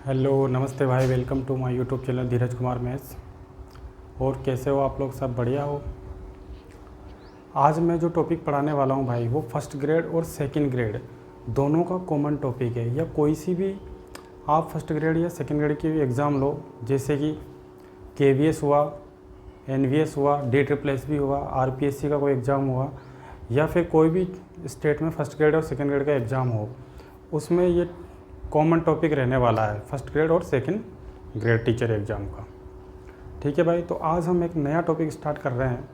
Hello नमस्ते भाई, welcome to my YouTube channel Dheeraj Kumar maths. और कैसे हो आप लोग? सब बढ़िया हो? आज मैं जो टॉपिक पढ़ाने वाला हूँ भाई, वो फर्स्ट ग्रेड और सेकंड ग्रेड दोनों का कॉमन टॉपिक है। या कोई सी भी आप फर्स्ट ग्रेड या सेकंड ग्रेड की एग्ज़ाम लो, जैसे कि KVS हुआ, NVS हुआ, DSSS हुआ, RPSC का कोई एग्ज़ाम हुआ, या फिर कोई भी स्टेट में फर्स्ट ग्रेड और सेकंड ग्रेड का एग्ज़ाम हो, उसमें ये कॉमन टॉपिक रहने वाला है फर्स्ट ग्रेड और सेकंड ग्रेड टीचर एग्ज़ाम का। ठीक है भाई, तो आज हम एक नया टॉपिक स्टार्ट कर रहे हैं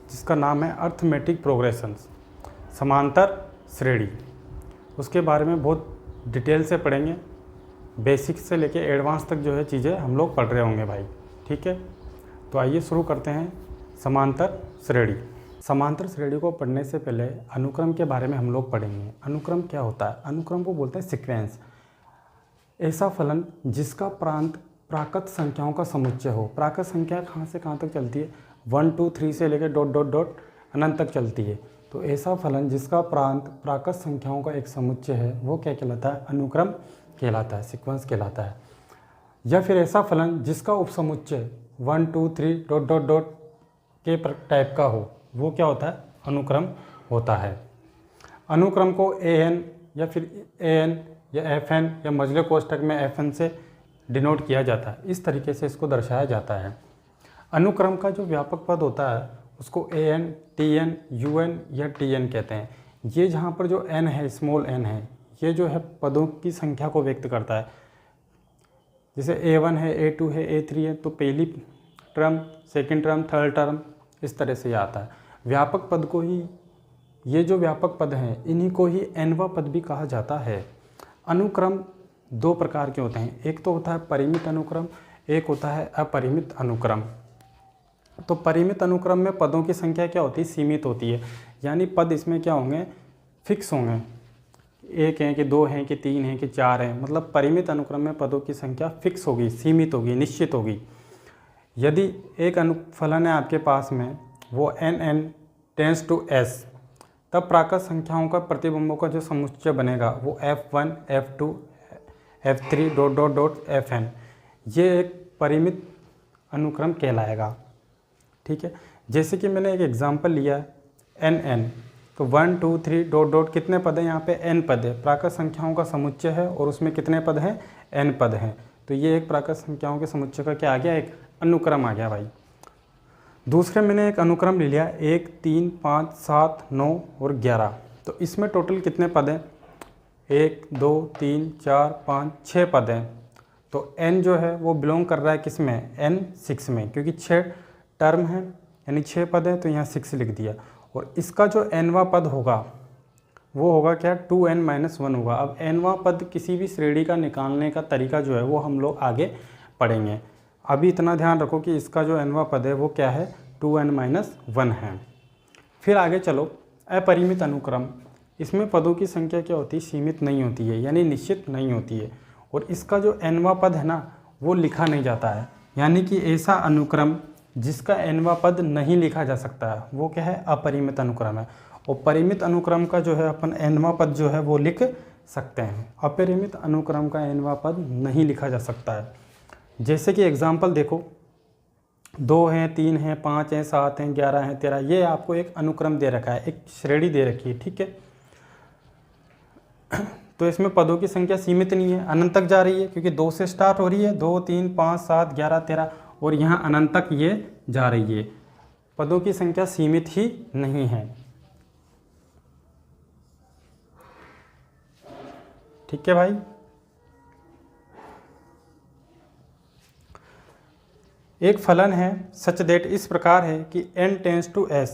जिसका नाम है अर्थमेटिक प्रोग्रेशंस, समांतर श्रेणी। उसके बारे में बहुत डिटेल से पढ़ेंगे, बेसिक से लेके एडवांस तक जो है चीज़ें हम लोग पढ़ रहे होंगे भाई। ठीक है, तो आइए शुरू करते हैं समांतर श्रेणी। समांतर श्रेणी को पढ़ने से पहले अनुक्रम के बारे में हम लोग पढ़ेंगे। अनुक्रम क्या होता है? अनुक्रम को बोलते हैं सीक्वेंस। ऐसा फलन जिसका प्रांत प्राकृत संख्याओं का समुच्चय हो। प्राकृत संख्या कहाँ से कहाँ तक चलती है? 1 2 3 से लेकर डॉट डॉट डॉट अनंत तक चलती है। तो ऐसा फलन जिसका प्रांत प्राकृत संख्याओं का एक समुच्चय है, वो क्या कहलाता है? अनुक्रम कहलाता है, सीक्वेंस कहलाता है। या फिर ऐसा फलन जिसका उपसमुच्चय 1 2 3 डॉट डॉट डॉट के टाइप का हो, वो क्या होता है? अनुक्रम होता है। अनुक्रम को AN या फिर AN या FN या मजले कोष्ठक में FN से डिनोट किया जाता है। इस तरीके से इसको दर्शाया जाता है। अनुक्रम का जो व्यापक पद होता है उसको AN, TN, UN या TN कहते हैं। ये जहाँ पर जो n है, स्मॉल n है, ये जो है पदों की संख्या को व्यक्त करता है। जैसे A1 है, A2 है, A3 है, तो पहली term, second term, third term, इस तरह से आता है। व्यापक पद को ही, ये जो व्यापक पद हैं, इन्हीं को ही nवां पद भी कहा जाता है। अनुक्रम दो प्रकार के होते हैं, एक तो होता है परिमित अनुक्रम, एक होता है अपरिमित अनुक्रम। तो परिमित अनुक्रम में पदों की संख्या क्या होती है? सीमित होती है। यानी पद इसमें क्या होंगे? फिक्स होंगे। एक हैं कि दो हैं कि तीन हैं कि चार हैं। मतलब परिमित अनुक्रम में पदों की संख्या फिक्स होगी, सीमित होगी, निश्चित होगी। यदि एक अनुफलन है आपके पास में, वो n टेंस टू s, तब प्राकृत संख्याओं का प्रतिबिंबों का जो समुच्चय बनेगा वो F1, F2, F3 dot dot dot FN, ये एक परिमित अनुक्रम कहलाएगा। ठीक है, जैसे कि मैंने एक एग्जांपल लिया NN, तो 1 2 3 डॉट डॉट कितने पद हैं? यहाँ पे n पद है, प्राकृत संख्याओं का समुच्चय है और उसमें कितने पद हैं? n पद हैं। तो ये एक प्राकृत संख्याओं के समुच्चय का क्या आ गया? एक अनुक्रम आ गया भाई। दूसरे मैंने एक अनुक्रम ले लिया 1 3 5 7 9 और 11। तो इसमें टोटल कितने पद हैं? 1 2 3 4 5 6 पद हैं। तो n जो है वो बिलोंग कर रहा है किस में? n6 में, क्योंकि 6 टर्म है यानी 6 पद हैं, तो यहाँ 6 लिख दिया। और इसका जो nवां पद होगा वो होगा क्या? 2n-1 होगा। अब nवां पद किसी भी श्रेणी का निकालने का तरीका जो है वो हम लोग आगे पढ़ेंगे। अभी इतना ध्यान रखो कि इसका जो nवां पद है वो क्या है? 2n-1 है। फिर आगे चलो, अपरिमित अनुक्रम। इसमें पदों की संख्या क्या होती है? सीमित नहीं होती है, यानी निश्चित नहीं होती है। और इसका जो nवां पद है ना, वो लिखा नहीं जाता है। यानी कि ऐसा अनुक्रम जिसका nवां पद नहीं लिखा जा सकता है, वो क्या है? अपरिमित अनुक्रम है। और परिमित अनुक्रम का जो है अपन nवां पद जो है वो लिख सकते हैं। अपरिमित अनुक्रम का nवां पद नहीं लिखा जा सकता है। जैसे कि एग्जाम्पल देखो, 2 हैं, 3 हैं, 5 हैं, 7 हैं, 11 हैं, 13, ये आपको एक अनुक्रम दे रखा है, एक श्रेणी दे रखी है। ठीक है, तो इसमें पदों की संख्या सीमित नहीं है, अनंत तक जा रही है, क्योंकि 2 से स्टार्ट हो रही है, 2 3 5 7 11 13, और यहाँ अनंत तक ये जा रही है। पदों की संख्या सीमित ही नहीं है। ठीक है भाई। एक फलन है सच दैट इस प्रकार है कि n tends to s,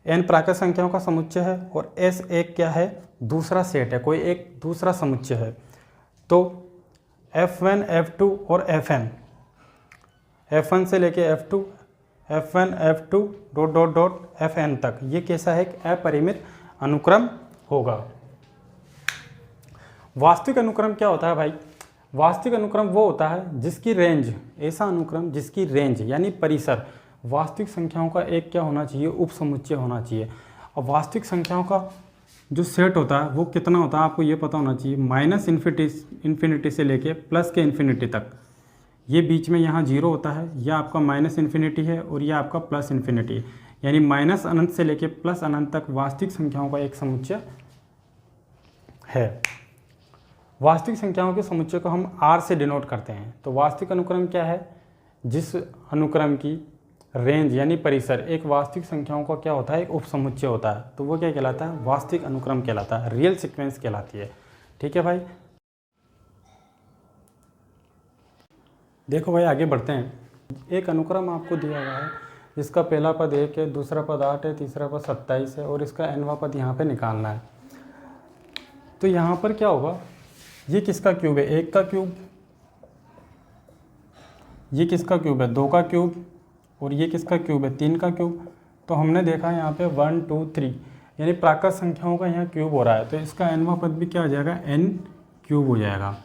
n प्राकृत संख्याओं का समुच्चय है और s एक क्या है? दूसरा सेट है, कोई एक दूसरा समुच्चय है। तो F1 F2 और F1 से लेके F2, F1 F2 dot dot dot FN तक, ये कैसा है? एक अपरिमित अनुक्रम होगा। वास्तविक अनुक्रम क्या होता है भाई? वास्तविक अनुक्रम वो होता है जिसकी रेंज, ऐसा अनुक्रम जिसकी रेंज यानी परिसर वास्तविक संख्याओं का एक क्या होना चाहिए? उपसमुच्चय होना चाहिए। और वास्तविक संख्याओं का जो सेट होता है वो कितना होता है आपको ये पता होना चाहिए, माइनस इन्फिनिटी से लेके प्लस के इन्फिनिटी तक। ये बीच में यहाँ जीरो होता है, यह आपका माइनस इन्फिनिटी है और यह आपका प्लस इन्फिनिटी है, यानी माइनस अनंत से लेके प्लस अनंत तक वास्तविक संख्याओं का एक समुच्चय है। वास्तविक संख्याओं के समुच्चय को हम आर से डिनोट करते हैं। तो वास्तविक अनुक्रम क्या है? जिस अनुक्रम की रेंज यानी परिसर एक वास्तविक संख्याओं का क्या होता है, एक उपसमुच्चय होता है, तो वो क्या कहलाता है? वास्तविक अनुक्रम कहलाता है, रियल सीक्वेंस कहलाती है। ठीक है भाई, देखो भाई आगे बढ़ते हैं। एक अनुक्रम आपको दिया हुआ है जिसका पहला पद 1 है, दूसरा पद 8 है, तीसरा पद 27 है और इसका nवां पद यहाँ पे निकालना है। तो यहाँ पर क्या होगा, ये किसका क्यूब है? 1 का क्यूब, ये किसका क्यूब है? 2 का क्यूब, और ये किसका क्यूब है? 3 का क्यूब। तो हमने देखा यहाँ पे 1 2 3 यानी प्राकृत संख्याओं का यहाँ क्यूब हो रहा है, तो इसका nवां पद भी क्या हो जाएगा? n क्यूब हो जाएगा।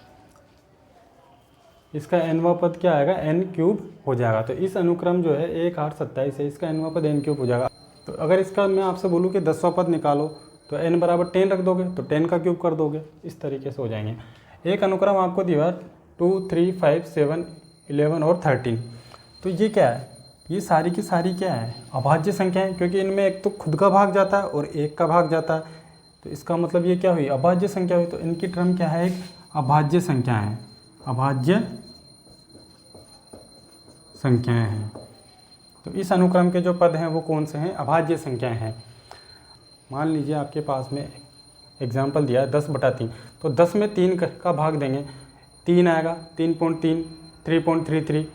इसका nवां पद क्या आएगा? n क्यूब हो जाएगा। तो इस अनुक्रम जो है 1 8 27 है, इसका nवां पद n क्यूब हो जाएगा। तो अगर इसका मैं आपसे बोलूँ कि 10वां पद निकालो तो n बराबर 10 रख दोगे तो 10 का क्यूब कर दोगे, इस तरीके से हो जाएंगे। एक अनुक्रम आपको दिया 2 3 5 7 11 और 13। तो ये क्या है? ये सारी की सारी क्या है? अभाज्य संख्या है, क्योंकि इनमें एक तो खुद का भाग जाता है और एक का भाग जाता है। तो इसका मतलब ये क्या हुई? अभाज्य संख्या हुई। तो इनकी टर्म क्या है? एक अभाज्य संख्या है, अभाज्य संख्याएं हैं। तो इस अनुक्रम के जो पद हैं वो कौन से हैं? अभाज्य संख्याएं हैं। मान लीजिए आपके पास में एग्जाम्पल दिया है 10/3, तो 10 में 3 का भाग देंगे, 3 आएगा, 3.3 3.33।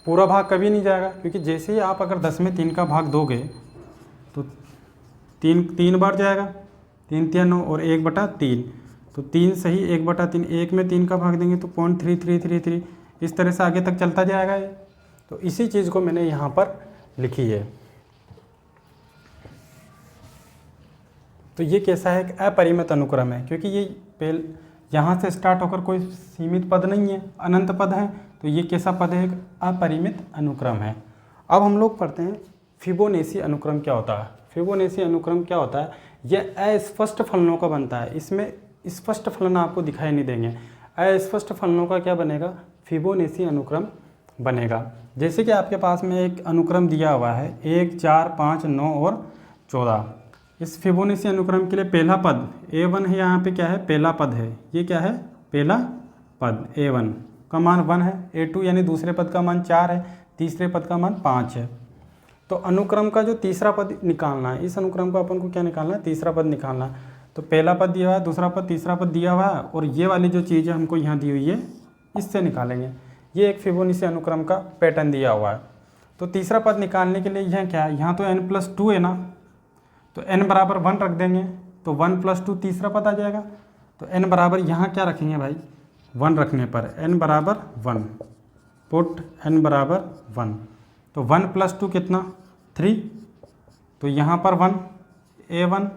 पूरा भाग कभी नहीं जाएगा, क्योंकि जैसे ही आप अगर 10 में 3 का भाग दोगे तो 3 बार जाएगा, 3 3 9 और 1/3, तो 3 सही 1/3, 1 में 3 का भाग देंगे तो 0.3333, इस तरह से आगे तक चलता जाएगा ये। तो इसी चीज़ को मैंने यहाँ पर लिखी है। तो ये कैसा है? एक अपरिमित अनुक्रम है, क्योंकि ये यहाँ से स्टार्ट होकर कोई सीमित पद नहीं है, अनंत पद है। तो ये कैसा पद है? एक अपरिमित अनुक्रम है। अब हम लोग पढ़ते हैं फिबोनेची अनुक्रम क्या होता है। फिबोनेची अनुक्रम क्या होता है? यह अस्पष्ट फलनों का बनता है, इसमें स्पष्ट फलन आपको दिखाई नहीं देंगे। अस्पष्ट फलनों का क्या बनेगा? फिबोनेची अनुक्रम बनेगा। जैसे कि आपके पास में एक अनुक्रम दिया हुआ है 1 4 5 9 और 14। इस फिबोनेची अनुक्रम के लिए पहला पद a1 है, यहाँ पे क्या है? पहला पद है। ये क्या है? पहला पद a1 का मान 1 है, a2 यानी दूसरे पद का मान 4 है, तीसरे पद का मान 5 है। तो अनुक्रम का जो तीसरा पद निकालना है, इस अनुक्रम का अपन को क्या निकालना है? तीसरा पद निकालना है। तो पहला पद दिया हुआ है, दूसरा पद, तीसरा पद दिया हुआ है, और ये वाली जो चीज़ है हमको यहाँ दी हुई है, इससे निकालेंगे। ये एक फिबोनेची अनुक्रम का पैटर्न दिया हुआ है। तो तीसरा पद निकालने के लिए यहाँ क्या है? यहाँ तो n+2 है ना, तो n बराबर 1 रख देंगे, तो 1 + 2 तीसरा पद आ जाएगा। तो n बराबर यहाँ क्या रखेंगे भाई? 1 रखने पर n बराबर 1, पुट n बराबर 1। तो 1 + 2 कितना? 3। तो यहाँ पर 1 a1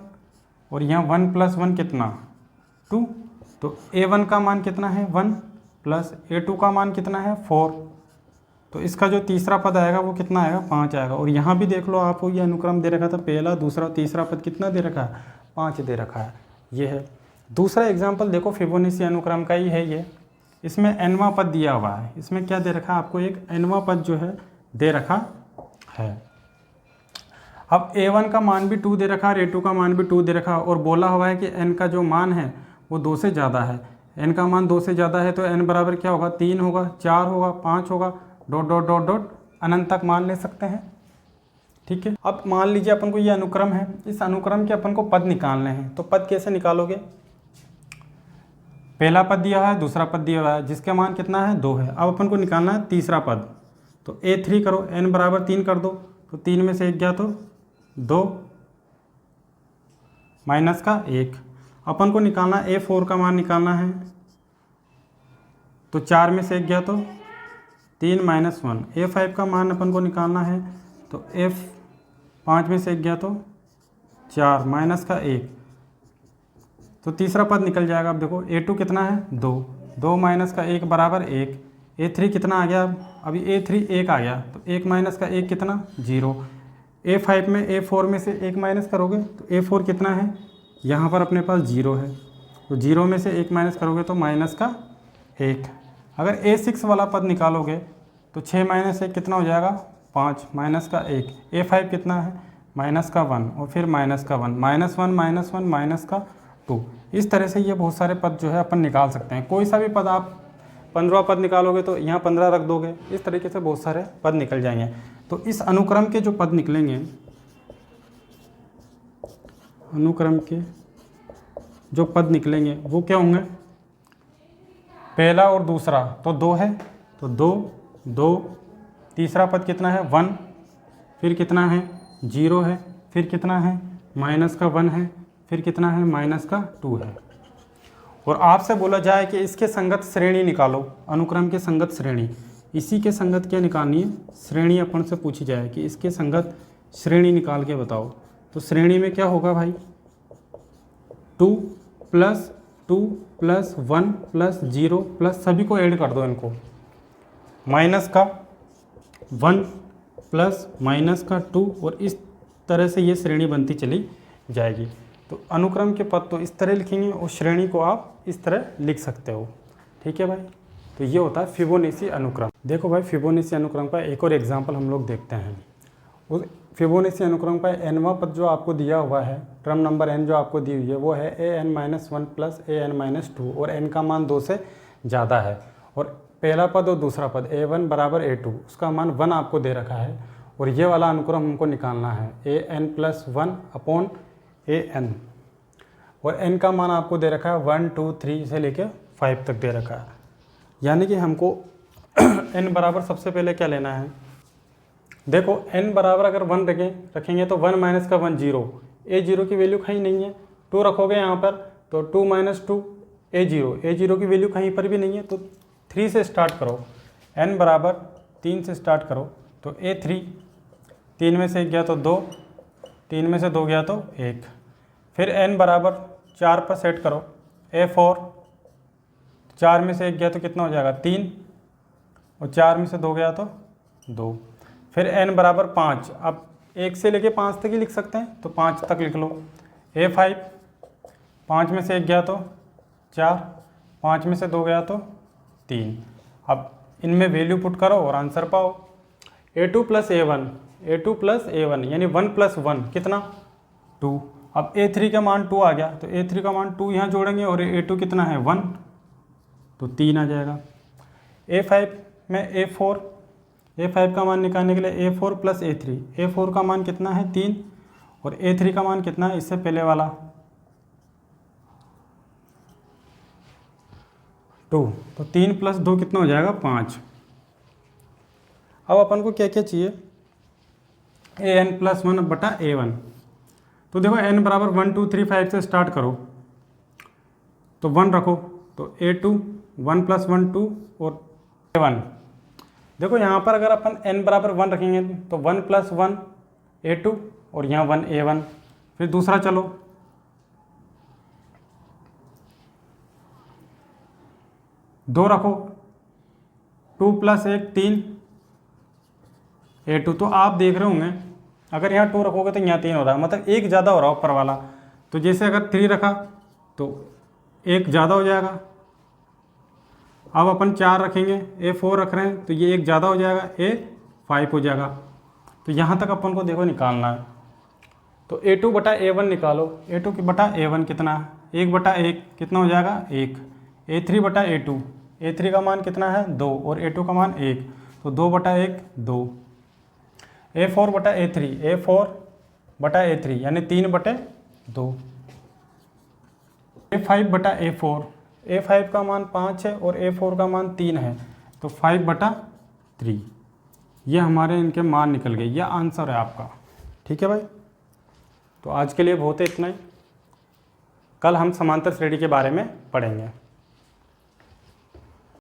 और यहाँ 1 + 1 कितना? 2। तो a1 का मान कितना है? 1 प्लस a2 का मान कितना है? 4। तो इसका जो तीसरा पद आएगा वो कितना आएगा? 5 आएगा। और यहाँ भी देख लो, आपको ये अनुक्रम दे रखा था, पहला दूसरा तीसरा पद कितना दे रखा है? 5 दे रखा है। ये है दूसरा एग्जाम्पल। देखो फिबोनेची अनुक्रम का ही है ये। इसमें nवां पद दिया हुआ है। इसमें क्या दे रखा है आपको? एक nवां पद जो है दे रखा है। अब a1 का मान भी 2 दे रखा है, a2 का मान भी 2 दे रखा है, और बोला हुआ है कि n का जो मान है वो 2 से ज़्यादा है। n का मान 2 से ज़्यादा है तो n बराबर क्या होगा? 3 होगा, 4 होगा, 5 होगा, ... अनंत तक मान ले सकते हैं। ठीक है। अब मान लीजिए अपन को ये अनुक्रम है, इस अनुक्रम के अपन को पद निकालने हैं। तो पद कैसे निकालोगे? पहला पद दिया हुआ है, दूसरा पद दिया हुआ है, जिसका मान कितना है? 2 है। अब अपन को निकालना है तीसरा पद। तो a3 करो, n बराबर 3 कर दो, तो 3 में से 1 गया तो 2 माइनस का 1। अपन को निकालना a4 का मान निकालना है, तो 4 में से 1 गया तो 3 माइनस 1। a5 का मान अपन को निकालना है, तो f5 में से 1 गया तो 4 माइनस का 1। तो तीसरा पद निकल जाएगा। अब देखो a2 कितना है? 2, 2 माइनस का 1 बराबर 1। a3 कितना आ गया? अभी a3 1 आ गया, तो 1 माइनस का 1 कितना? 0। a5 में a4 में से 1 माइनस करोगे तो a4 कितना है? यहाँ पर अपने पास 0 है, तो 0 में से 1 माइनस करोगे तो माइनस का 1। अगर A6 वाला पद निकालोगे तो 6 माइनस 1 कितना हो जाएगा 5, माइनस का 1। A5 कितना है माइनस का 1 और फिर माइनस का 1, माइनस 1 माइनस 1 माइनस का 2। इस तरह से ये बहुत सारे पद जो है अपन निकाल सकते हैं। कोई सा भी पद आप 15वां पद निकालोगे तो यहाँ 15 रख दोगे, इस तरीके से बहुत सारे पद निकल जाएंगे। तो इस अनुक्रम के जो पद निकलेंगे, अनुक्रम के जो पद निकलेंगे वो क्या होंगे, पहला और दूसरा तो 2 है, तो 2 2, तीसरा पद कितना है 1, फिर कितना है 0 है, फिर कितना है माइनस का 1 है, फिर कितना है माइनस का 2 है। और आपसे बोला जाए कि इसके संगत श्रेणी निकालो, अनुक्रम के संगत श्रेणी, इसी के संगत क्या निकालनी है, श्रेणी अपन से पूछी जाए कि इसके संगत श्रेणी निकाल के बताओ। तो श्रेणी में क्या होगा भाई, 2 प्लस 2 प्लस 1 प्लस 0 प्लस सभी को ऐड कर दो इनको, माइनस का 1 प्लस माइनस का 2, और इस तरह से ये श्रेणी बनती चली जाएगी। तो अनुक्रम के पद तो इस तरह लिखेंगे और श्रेणी को आप इस तरह लिख सकते हो। ठीक है भाई, तो ये होता है फिबोनाची अनुक्रम। देखो भाई, फिबोनाची अनुक्रम का एक और एग्जांपल हम लोग देखते हैं। उस फिबोनाची अनुक्रम का nवां पद जो आपको दिया हुआ है, टर्म नंबर n जो आपको दी हुई है, वो है an-1 प्लस an-2, और n का मान 2 से ज़्यादा है। और पहला पद और दूसरा पद a1 बराबर a2, उसका मान 1 आपको दे रखा है, और ये वाला अनुक्रम हमको निकालना है an+1 अपॉन an, और n का मान आपको दे रखा है 1 2 3 से लेके 5 तक दे रखा है। यानी कि हमको n बराबर सबसे पहले क्या लेना है, देखो n बराबर अगर 1 रखेंगे तो 1 माइनस का 1 0, a0 की वैल्यू कहीं नहीं है, 2 रखोगे यहाँ पर तो 2 माइनस 2 a0 की वैल्यू कहीं पर भी नहीं है, तो 3 से स्टार्ट करो, n बराबर 3 से स्टार्ट करो, तो a3, 3 में से 1 गया तो 2, 3 में से 2 गया तो 1, फिर n बराबर 4 पर सेट करो, a4, 4 में से 1 गया तो कितना हो जाएगा 3, और 4 में से 2 गया तो 2, फिर n बराबर 5, अब 1 से लेके 5 तक ही लिख सकते हैं, तो 5 तक लिख लो, a5, 5 में से 1 गया तो 4, 5 में से 2 गया तो 3। अब इनमें वैल्यू पुट करो और आंसर पाओ, a2 प्लस a1 यानी 1 प्लस 1 कितना 2। अब a3 का मान 2 आ गया, तो a3 का मान 2 यहाँ जोड़ेंगे, और a2 कितना है 1, तो 3 आ जाएगा। a5 में a5 का मान निकालने के लिए a4 प्लस a4 का मान कितना है 3, और a3 का मान कितना है इससे पहले वाला 2, तो 3 प्लस 2 कितना हो जाएगा 5। अब अपन को क्या क्या चाहिए, an+1 बटा a1। तो देखो n बराबर 1 2 3 5 से स्टार्ट करो, तो 1 रखो, तो a2 1 प्लस 1 2 और a1। देखो यहाँ पर अगर अपन n बराबर 1 रखेंगे तो 1 प्लस 1 a2 और यहाँ 1 a1। फिर दूसरा चलो, दो रखो, 2 प्लस 1 3 a2। तो आप देख रहे होंगे अगर यहाँ 2 रखोगे तो यहाँ 3 हो रहा है, मतलब 1 ज़्यादा हो रहा है ऊपर वाला। तो जैसे अगर 3 रखा तो 1 ज़्यादा हो जाएगा। अब अपन 4 रखेंगे, a4 रख रहे हैं तो ये 1 ज़्यादा हो जाएगा, a5 हो जाएगा। तो यहाँ तक अपन को देखो निकालना है, तो a2 बटा a1 निकालो, a2 की बटा a1 कितना है 1 बटा 1 कितना हो जाएगा 1, a3 बटा a3 का मान कितना है 2 और a2 का मान 1, तो 2 बटा 1 2, a4 बटा a3 यानी 3 बटे 2, a5 बटा a4 का मान 5 है और a4 का मान 3 है, तो 5 बटा 3। ये हमारे इनके मान निकल गए, यह आंसर है आपका। ठीक है भाई, तो आज के लिए बहुत है इतना ही। कल हम समांतर श्रेणी के बारे में पढ़ेंगे।